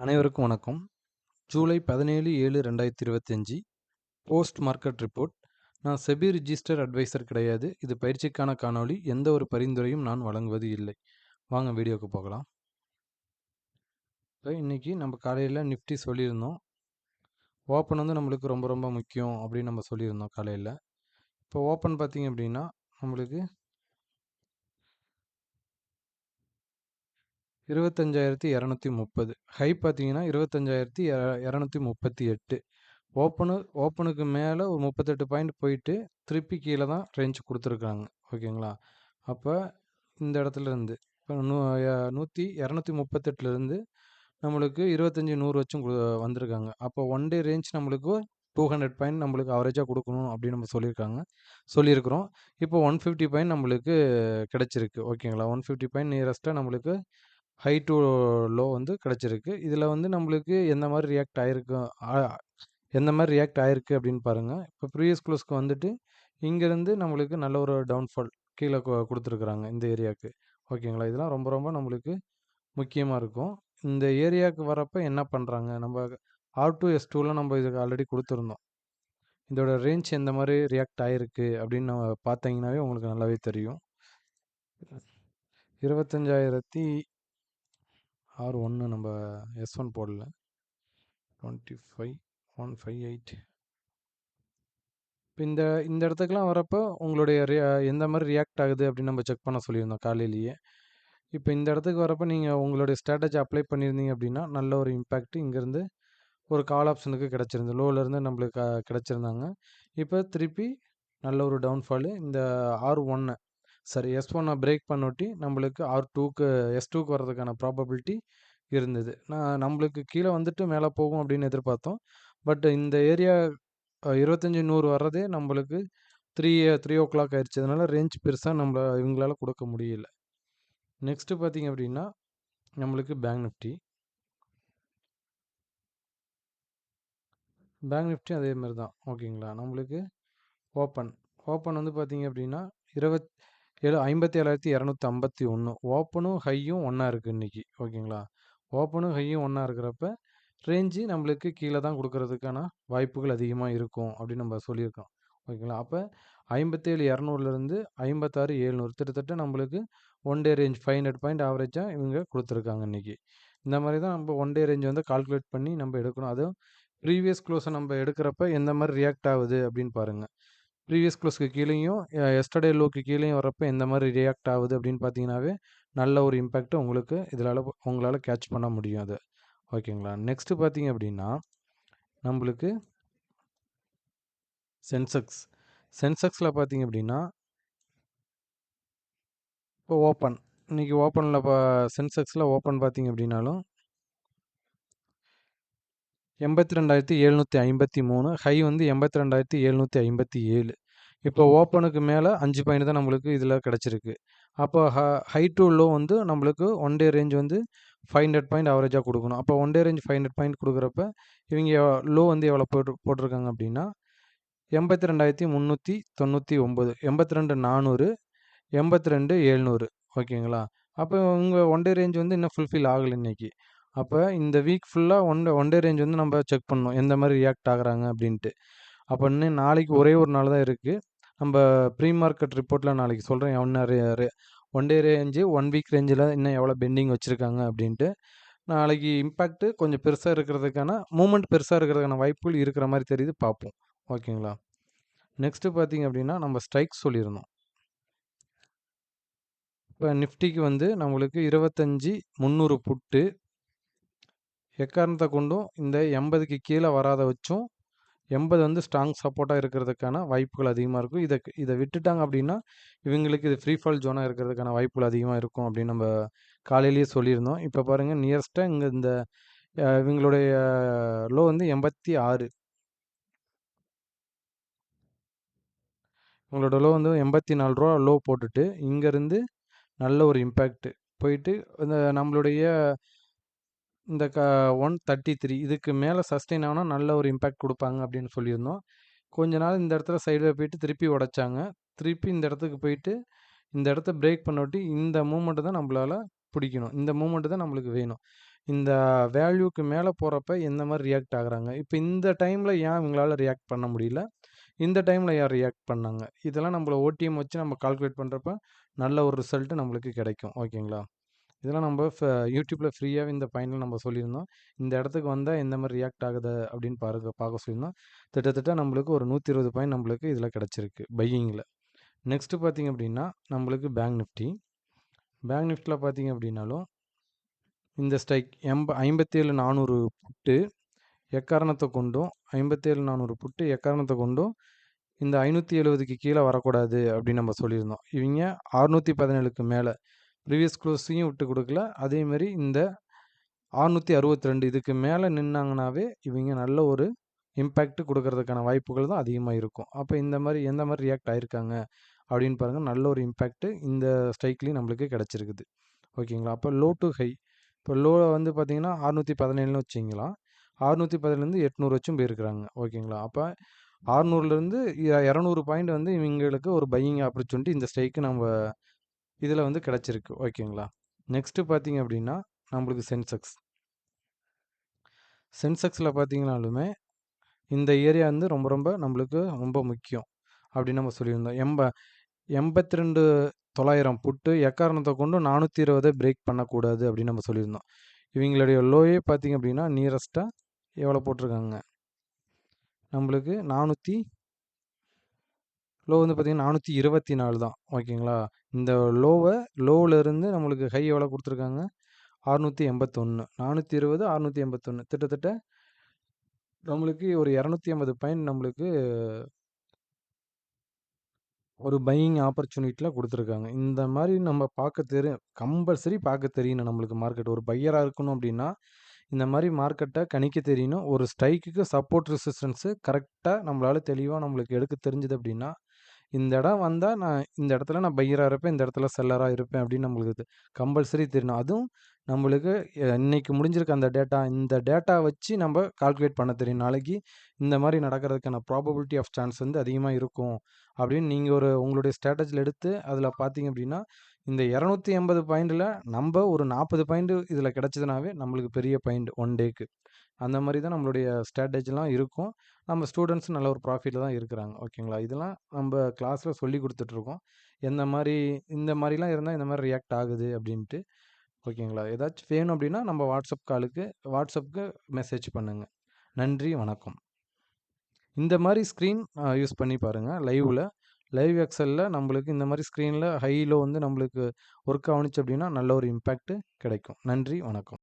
அனைவருக்கும் வணக்கம். July 17/7/2025 post market report. நான் செபி ரிஜிஸ்டர் அட்வைசர் கிடையாது. இது பயிற்சிக்கான காணொளி. எந்த ஒரு பரிந்துரையும் நான் வழங்குவது இல்லை. வாங்க வீடியோக்கு போகலாம். இப்போ இன்னைக்கு நம்ம காலையில் நிஃப்டி சொல்லியிருந்தோம். ஓப்பன் வந்து நம்மளுக்கு ரொம்ப ரொம்ப முக்கியம் அப்படின்னு நம்ம சொல்லியிருந்தோம் காலையில். இப்போ ஓப்பன் பார்த்தீங்க அப்படின்னா நம்மளுக்கு 25,230. ஹை பார்த்தீங்கன்னா 25,238. ஓப்பனுக்கு மேலே ஒரு 38 பாயிண்ட் போயிட்டு திருப்பி கீழே தான் ரேஞ்ச் கொடுத்துருக்காங்க. ஓகேங்களா? அப்போ இந்த இடத்துல இருந்து இப்போ 238லேருந்து நம்மளுக்கு 25 100 வச்சும் வந்திருக்காங்க. அப்போ ஒன் டே ரேஞ்ச் நம்மளுக்கு 200 பாயிண்ட் நம்மளுக்கு அவரேஜாக கொடுக்கணும் அப்படின்னு நம்ம சொல்லியிருக்கிறோம். இப்போ 150 பாயிண்ட் நம்மளுக்கு கிடச்சிருக்கு. ஓகேங்களா? 150 பாயிண்ட் நியரஸ்ட்டாக நம்மளுக்கு ஹை டு லோ வந்து கிடச்சிருக்கு. இதில் வந்து நம்மளுக்கு எந்த மாதிரி ரியாக்ட் ஆயிருக்கு அப்படின்னு பாருங்கள். இப்போ ப்ரீவியஸ் க்ளோஸ்க்கு வந்துட்டு இங்கேருந்து நம்மளுக்கு நல்ல ஒரு டவுன்ஃபால் கீழே கொடுத்துருக்குறாங்க இந்த ஏரியாவுக்கு. ஓகேங்களா? இதெல்லாம் ரொம்ப ரொம்ப நம்மளுக்கு முக்கியமாக இருக்கும். இந்த ஏரியாவுக்கு வரப்போ என்ன பண்ணுறாங்க, நம்ம R2S2ல நம்ம இதுக்கு ஆல்ரெடி கொடுத்துருந்தோம். இதோட ரேஞ்ச் எந்த மாதிரி ரியாக்ட் ஆகிருக்கு அப்படின்னு நம்ம பார்த்தீங்கன்னாவே உங்களுக்கு நல்லாவே தெரியும். 25,000 R1 நம்ம S1 போடல. 25,158. இப்போ இந்த இந்த இடத்துக்குலாம் வரப்போ உங்களுடைய எந்த மாதிரி ரியாக்ட் ஆகுது அப்படின்னு நம்ம செக் பண்ண சொல்லியிருந்தோம் காலையிலேயே. இப்போ இந்த இடத்துக்கு வரப்போ நீங்கள் உங்களுடைய ஸ்ட்ராட்டஜி அப்ளை பண்ணியிருந்தீங்க அப்படின்னா நல்ல ஒரு இம்பேக்ட் இங்கேருந்து ஒரு கால் ஆப்ஷனுக்கு கிடச்சிருந்து லோலேருந்து நம்மளுக்கு கிடச்சிருந்தாங்க. இப்போ திருப்பி நல்ல ஒரு டவுன்ஃபாலு இந்த R1 S1 பிரேக் பண்ணொட்டி நம்மளுக்கு S2க்கு வர்றதுக்கான ப்ராபபிலிட்டி இருந்தது. நம்மளுக்கு கீழே வந்துட்டு மேலே போகும் அப்படின்னு எதிர்பார்த்தோம். பட் இந்த ஏரியா 25 100 வர்றதே நம்மளுக்கு 3 ஆயிடுச்சு. அதனால ரேஞ்ச் பெருசாக இவங்களால கொடுக்க முடியல. நெக்ஸ்ட்டு பார்த்தீங்க அப்படின்னா நம்மளுக்கு பேங்க் நிஃப்டி அதே மாதிரி தான். ஓகேங்களா? நம்மளுக்கு ஓப்பன் வந்து பார்த்தீங்க அப்படின்னா 57,251. ஓப்பனும் ஹையும் ஒன்றா இருக்குது இன்றைக்கி. ஓகேங்களா? ஓப்பனும் ஹையும் ஒன்றா இருக்கிறப்ப ரேஞ்சு நம்மளுக்கு கீழே தான் கொடுக்கறதுக்கான வாய்ப்புகள் அதிகமாக இருக்கும் அப்படின்னு நம்ம சொல்லியிருக்கோம். ஓகேங்களா? அப்போ 57,200லேருந்து 56,700 கிட்டத்தட்ட நம்மளுக்கு ஒன் டே ரேஞ்ச் 500 பாயிண்ட் ஆவரேஜாக இவங்க கொடுத்துருக்காங்க இன்றைக்கி. இந்த மாதிரி தான் நம்ம ஒன் டே ரேஞ்ச் வந்து கால்குலேட் பண்ணி நம்ம எடுக்கணும். அதுவும் ப்ரீவியஸ் க்ளோஸை நம்ம எடுக்கிறப்ப எந்த மாதிரி ரியாக்ட் ஆகுது அப்படின்னு பாருங்கள். ப்ரீவியஸ் க்ளோஸ்க்கு கீழேயும் எஸ்டர்டே லோக்கு கீழேயும் வரப்போ எந்த மாதிரி ரியாக்ட் ஆகுது அப்படின்னு பார்த்தீங்கன்னாவே நல்ல ஒரு இம்பேக்ட் உங்களுக்கு உங்களால் கேட்ச் பண்ண முடியும் அது. ஓகேங்களா? நெக்ஸ்ட்டு பார்த்தீங்க அப்படின்னா நம்மளுக்கு சென்செக்ஸில் பார்த்தீங்க அப்படின்னா இப்போ இன்றைக்கி ஓப்பனில் சென்செக்ஸில் ஓப்பன் பார்த்தீங்க அப்படின்னாலும் 82,753. ஹை வந்து 82,757. இப்போ ஓப்பனுக்கு மேலே 5 பாயிண்ட் தான் நம்மளுக்கு இதில் கிடச்சிருக்கு. அப்போ ஹை டு லோ வந்து நம்மளுக்கு ஒன் டே ரேஞ்ச் வந்து 500 பாயிண்ட் அவரேஜாக கொடுக்கணும். அப்போ ஒன் டே ரேஞ்ச் 500 பாயிண்ட் கொடுக்குறப்ப இவங்க லோ வந்து எவ்வளோ போட்டிருக்காங்க அப்படின்னா 82,399, 82,400, 82,700. ஓகேங்களா? அப்போ உங்கள் ஒன் டே ரேஞ்ச் வந்து இன்னும் ஃபுல்ஃபில் ஆகலை இன்னைக்கு. அப்போ இந்த வீக் ஃபுல்லாக ஒன் டே ரேஞ்ச் வந்து நம்ம செக் பண்ணணும் எந்த மாதிரி ரியாக்ட் ஆகுறாங்க அப்படின்ட்டு. அப்போ இன்னும் நாளைக்கு ஒரே ஒரு நாள் தான் இருக்குது. நம்ம ப்ரீ மார்க்கெட் ரிப்போர்ட்டில் நாளைக்கு சொல்கிறேன் ஒன் டே ரேஞ்சு 1 வீக் ரேஞ்சில் இன்னும் எவ்வளோ பெண்டிங் வச்சுருக்காங்க அப்படின்ட்டு. நாளைக்கு இம்பேக்ட்டு கொஞ்சம் பெருசாக இருக்கிறதுக்கான மூமெண்ட் பெருசாக இருக்கிறதுக்கான வாய்ப்புகள் இருக்கிற மாதிரி தெரியுது, பார்ப்போம். ஓகேங்களா? நெக்ஸ்ட்டு பார்த்தீங்க அப்படின்னா நம்ம ஸ்ட்ரைக் சொல்லியிருந்தோம். இப்போ நிஃப்டிக்கு வந்து நம்மளுக்கு 25,300 புட்டு எக்காரணத்தை கொண்டும் இந்த 80க்கு கீழே வராத வச்சும் 80 வந்து ஸ்ட்ராங் சப்போர்ட்டாக இருக்கிறதுக்கான வாய்ப்புகள் அதிகமாக இருக்கும். இதை விட்டுட்டாங்க அப்படின்னா இவங்களுக்கு இது ஃப்ரீ ஃபால் ஜோனாக இருக்கிறதுக்கான வாய்ப்புகள் அதிகமாக இருக்கும் அப்படின்னு நம்ம காலையிலேயே சொல்லியிருந்தோம். இப்போ பாருங்கள் நியரஸ்ட்டாக இங்கே இந்த இவங்களுடைய லோ வந்து 86. உங்களோட லோ வந்து 84 ரூபா லோ போட்டுட்டு இங்கேருந்து நல்ல ஒரு இம்பேக்ட் போயிட்டு இந்த நம்மளுடைய இந்த 133 இதுக்கு மேலே சஸ்டெயின் ஆனால் நல்ல ஒரு இம்பேக்ட் கொடுப்பாங்க அப்படின்னு சொல்லியிருந்தோம். கொஞ்ச நாள் இந்த இடத்துல சைடில் போயிட்டு திருப்பி உடைச்சாங்க. திருப்பி இந்த இடத்துக்கு போயிட்டு இந்த இடத்த பிரேக் பண்ணொட்டி இந்த மூமெண்ட்டு தான் நம்மளால் பிடிக்கணும். இந்த மூமெண்ட்டு தான் நம்மளுக்கு வேணும். இந்த வேல்யூக்கு மேல போறப்ப எந்த மாரி ரியாக்ட் ஆகுறாங்க. இப்ப இந்த டைம்ல ஏன் இவங்களால ரியாக்ட் பண்ண முடியல? இந்த டைம்ல ஏன் ரியாக்ட் பண்ணாங்க? இதெல்லாம் நம்மள ஓடிஎம் வச்சு நம்ம கால்குலேட் பண்றப்ப, நல்ல ஒரு ரிசல்ட் நம்மளுக்கு கிடைக்கும். ஓகேங்களா? இதெல்லாம் நம்ம யூடியூப்ல ஃப்ரீயாவே இந்த பாயிண்ட்ல நம்ம சொல்லியிருந்தோம். இந்த இடத்துக்கு வந்தா எந்த மாரி ரியாக்ட் ஆகுது அப்படின்னு பார்க்க சொல்லியிருந்தோம். கிட்டத்தட்ட நம்மளுக்கு ஒரு 120 பாயிண்ட் நம்மளுக்கு இதுல கிடைச்சிருக்கு பையிங்ல. நெக்ஸ்ட் பார்த்தீங்க அப்படின்னா, நம்மளுக்கு பேங்க் நிஃப்டி. பேங்க் நிஃப்டில பார்த்தீங்க அப்படின்னாலும், இந்த ஸ்ட்ரைக் 57,400 புட்டு எக்காரணத்த கொண்டும் 57,400 புட்டு எக்காரணத்த கொண்டும் இந்த 570க்கு கீழ வரக்கூடாது அப்படின்னு நம்ம சொல்லியிருந்தோம். இவிங்க 617க்கு மேல ப்ரீவியஸ் க்ளோஸையும் விட்டு குடுக்கல. அதேமாரி இந்த 662 இதுக்கு மேல நின்னாங்கனாவே, இவிங்க நல்ல ஒரு இம்பேக்ட் குடுக்கறதுக்கான வாய்ப்புகள் தான் அதிகமா இருக்கும். அப்ப இந்த மாரி எந்த மாரி ரியாக்ட் ஆயிருக்காங்க அப்படின்னு பாருங்க. நல்ல ஒரு இம்பேக்ட் இந்த ஸ்ட்ரைக்லயும் நம்மளுக்கு கிடைச்சிருக்குது. ஓகேங்களா? அப்ப லோ டூ ஹை. இப்போ லோ வந்து பார்த்தீங்கன்னா 617ன்னு வச்சுக்கலாம். 617லேருந்து 800 வச்சும் போயிருக்கிறாங்க. ஓகேங்களா? அப்ப 600லேருந்து 200 பாயிண்ட் வந்து இவங்களுக்கு ஒரு பையிங் ஆப்பர்ச்சுனிட்டி இந்த ஸ்ட்ரைக்கு நம்ம இதில வந்து கிடைச்சிருக்கு. ஓகேங்களா? நெக்ஸ்ட்டு பார்த்தீங்க அப்படின்னா, நம்மளுக்கு சென்செக்ஸ். சென்செக்ஸ்ல பார்த்தீங்கனாலுமே, இந்த ஏரியா வந்து ரொம்ப ரொம்ப நம்மளுக்கு ரொம்ப முக்கியம். அப்படின்னு நம்ம சொல்லியிருந்தோம். 82,900 புட்டு எக்காரணத்த கொண்டும் 420 பிரேக் பண்ணக்கூடாது அப்படின்னு நம்ம சொல்லியிருந்தோம். இவங்களுடைய லோயே பார்த்தீங்க அப்படின்னா, நியரஸ்ட்டா எவ்வளோ போட்டிருக்காங்க? நம்மளுக்கு 400 லோ வந்து பார்த்தீங்கன்னா 424 தான். ஓகேங்களா? இந்த லோவுலருந்து நம்மளுக்கு ஹை எவ்வளோ குடுத்துருக்காங்க? 681. 420, 681 கிட்டத்தட்ட நம்மளுக்கு ஒரு 280 பாயிண்ட் நம்மளுக்கு ஒரு பையிங் ஆப்பர்ச்சுனிட்டில குடுத்துருக்காங்க. இந்த மாரி நம்ம கம்பல்சரி பார்க்க தெரியணும் நம்மளுக்கு மார்க்கெட். ஒரு பையரா இருக்கணும் அப்டின்னா, இந்த மாரி மார்க்கெட்ட கணிக்க தெரியணும். ஒரு ஸ்ட்ரைக்குக்கு சப்போர்ட் ரெசிஸ்டன்ஸ் கரெக்ட்டா நம்மளால தெளிவா நம்மளுக்கு எடுக்க தெரிஞ்சது அப்டின்னா, இந்த இடம் வந்தா இந்த இடத்துல நான் பையரா இருப்பேன். இந்த இடத்துல செல்லரா இருப்பேன் அப்படின்னு நம்மளுக்கு கம்பல்சரி தெரியணும். அதுவும் நம்மளுக்கு இன்னைக்கு முடிஞ்சிருக்க அந்த இந்த டேட்டா வச்சு நம்ம கால்குலேட் பண்ண தெரியும். நாளைக்கு இந்த மாரி நடக்கிறதுக்கான ப்ராபபிலிட்டி ஆஃப் சான்ஸ் வந்து அதிகமா இருக்கும். அப்படின்னு நீங்க உங்களுடைய ஸ்ட்ராட்டஜில எடுத்து அதில பார்த்தீங்க அப்படின்னா, இந்த 280 பாயிண்ட்ல நம்ப ஒரு 40 பாயிண்ட் இதில கிடைச்சதுனாவே நம்மளுக்கு பெரிய பாயிண்ட் 1 டேக்கு. அந்த மாரி தான் நம்மளுடைய ஸ்ட்ராட்டஜிலாம் இருக்கும். நம்ம ஸ்டூடண்ட்ஸும் நல்ல ஒரு ப்ராஃபிட்ல தான் இருக்கிறாங்க. ஓகேங்களா? இதெல்லாம் நம்ப கிளாஸ்ல சொல்லிக் குடுத்துட்ருக்கோம். எந்த மாரி இந்த மாரிலாம் இருந்தா இந்த மாரி ரியாக்ட் ஆகுது அப்டின்ட்டு. ஓகேங்களா? ஏதாச்சும் வேணும் அப்டின்னா நம்ம வாட்ஸ்அப்க்கு மெசேஜ் பண்ணுங்க. நன்றி, வணக்கம். இந்த மாரி ஸ்க்ரீன் யூஸ் பண்ணி பாருங்க. லைவ் எக்ஸெல்ல நம்மளுக்கு இந்த மாரி ஸ்க்ரீன்ல ஹை, லோ வந்து நம்மளுக்கு ஒர்க் ஆவுனுச்சு அப்டின்னா நல்ல ஒரு இம்பேக்ட் கிடைக்கும். நன்றி, வணக்கம்.